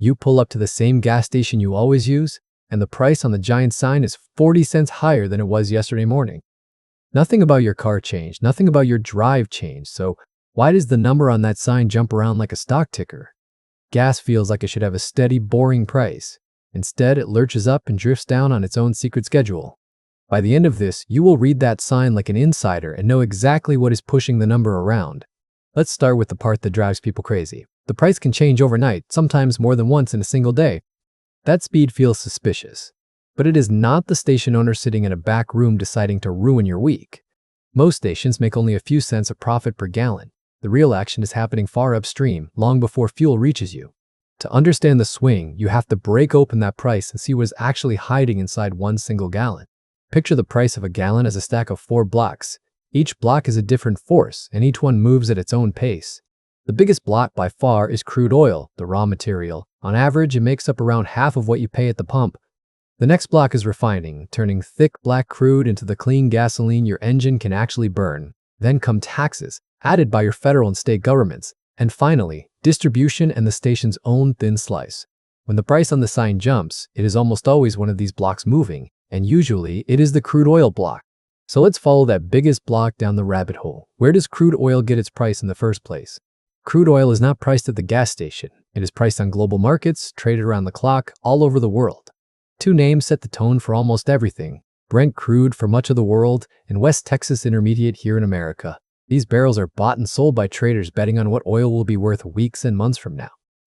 You pull up to the same gas station you always use, and the price on the giant sign is 40 cents higher than it was yesterday morning. Nothing about your car changed, nothing about your drive changed, so why does the number on that sign jump around like a stock ticker? Gas feels like it should have a steady, boring price. Instead, it lurches up and drifts down on its own secret schedule. By the end of this, you will read that sign like an insider and know exactly what is pushing the number around. Let's start with the part that drives people crazy. The price can change overnight, sometimes more than once in a single day. That speed feels suspicious. But it is not the station owner sitting in a back room deciding to ruin your week. Most stations make only a few cents of profit per gallon. The real action is happening far upstream, long before fuel reaches you. To understand the swing, you have to break open that price and see what is actually hiding inside one single gallon. Picture the price of a gallon as a stack of 4 blocks. Each block is a different force, and each one moves at its own pace. The biggest block by far is crude oil, the raw material. On average, it makes up around half of what you pay at the pump. The next block is refining, turning thick black crude into the clean gasoline your engine can actually burn. Then come taxes, added by your federal and state governments. And finally, distribution and the station's own thin slice. When the price on the sign jumps, it is almost always one of these blocks moving, and usually it is the crude oil block. So let's follow that biggest block down the rabbit hole. Where does crude oil get its price in the first place? Crude oil is not priced at the gas station. It is priced on global markets, traded around the clock, all over the world. 2 names set the tone for almost everything: Brent crude for much of the world and West Texas Intermediate here in America. These barrels are bought and sold by traders betting on what oil will be worth weeks and months from now.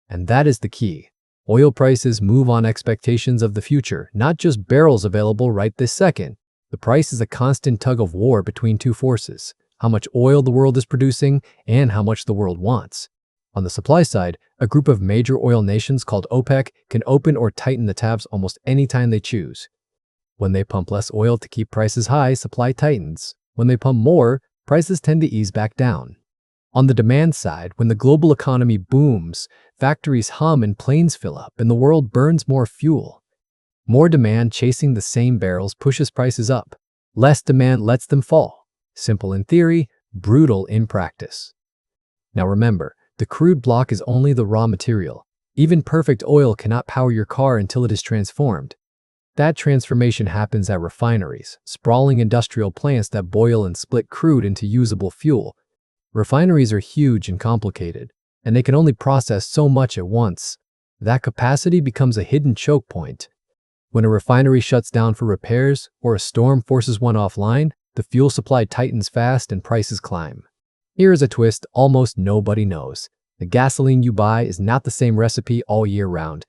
And that is the key. Oil prices move on expectations of the future, not just barrels available right this second. The price is a constant tug of war between 2 forces: how much oil the world is producing and how much the world wants. On the supply side, a group of major oil nations called OPEC can open or tighten the taps almost any time they choose. When they pump less oil to keep prices high, supply tightens. When they pump more, prices tend to ease back down. On the demand side, when the global economy booms, factories hum and planes fill up, and the world burns more fuel. More demand chasing the same barrels pushes prices up. Less demand lets them fall. Simple in theory, brutal in practice. Now remember, the crude block is only the raw material. Even perfect oil cannot power your car until it is transformed. That transformation happens at refineries, sprawling industrial plants that boil and split crude into usable fuel. Refineries are huge and complicated, and they can only process so much at once. That capacity becomes a hidden choke point. When a refinery shuts down for repairs or a storm forces one offline, the fuel supply tightens fast and prices climb. Here is a twist almost nobody knows. The gasoline you buy is not the same recipe all year round.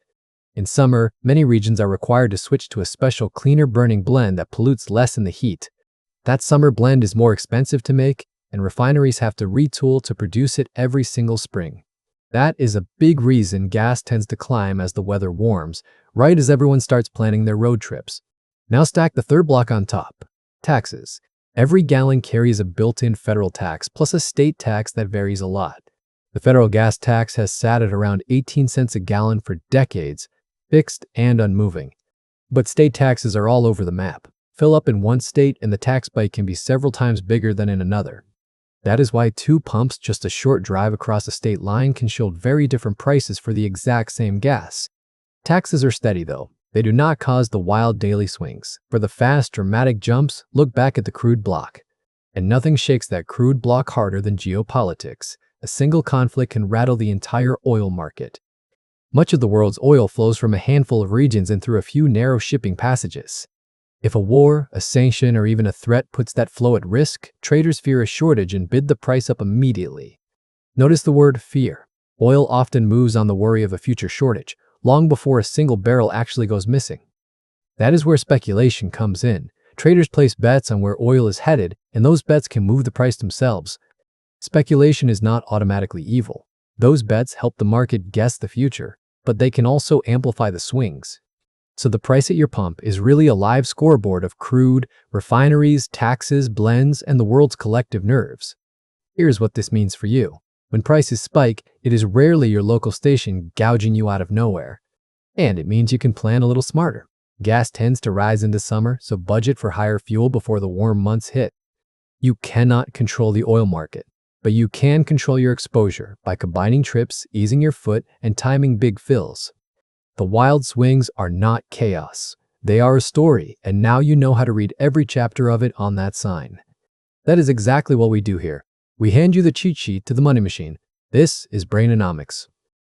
In summer, many regions are required to switch to a special cleaner burning blend that pollutes less in the heat. That summer blend is more expensive to make, and refineries have to retool to produce it every single spring. That is a big reason gas tends to climb as the weather warms, right as everyone starts planning their road trips. Now stack the third block on top: taxes. Every gallon carries a built-in federal tax plus a state tax that varies a lot. The federal gas tax has sat at around 18 cents a gallon for decades, fixed and unmoving. But state taxes are all over the map. Fill up in one state and the tax bite can be several times bigger than in another. That is why 2 pumps just a short drive across a state line can show very different prices for the exact same gas. Taxes are steady though. They do not cause the wild daily swings. For the fast, dramatic jumps, look back at the crude block. And nothing shakes that crude block harder than geopolitics. A single conflict can rattle the entire oil market. Much of the world's oil flows from a handful of regions and through a few narrow shipping passages. If a war, a sanction, or even a threat puts that flow at risk, traders fear a shortage and bid the price up immediately. Notice the word fear. Oil often moves on the worry of a future shortage, long before a single barrel actually goes missing. That is where speculation comes in. Traders place bets on where oil is headed, and those bets can move the price themselves. Speculation is not automatically evil. Those bets help the market guess the future, but they can also amplify the swings. So the price at your pump is really a live scoreboard of crude, refineries, taxes, blends, and the world's collective nerves. Here's what this means for you. When prices spike, it is rarely your local station gouging you out of nowhere. And it means you can plan a little smarter. Gas tends to rise into summer, so budget for higher fuel before the warm months hit. You cannot control the oil market, but you can control your exposure by combining trips, easing your foot, and timing big fills. The wild swings are not chaos. They are a story, and now you know how to read every chapter of it on that sign. That is exactly what we do here. We hand you the cheat sheet to the money machine. This is Brainonomics.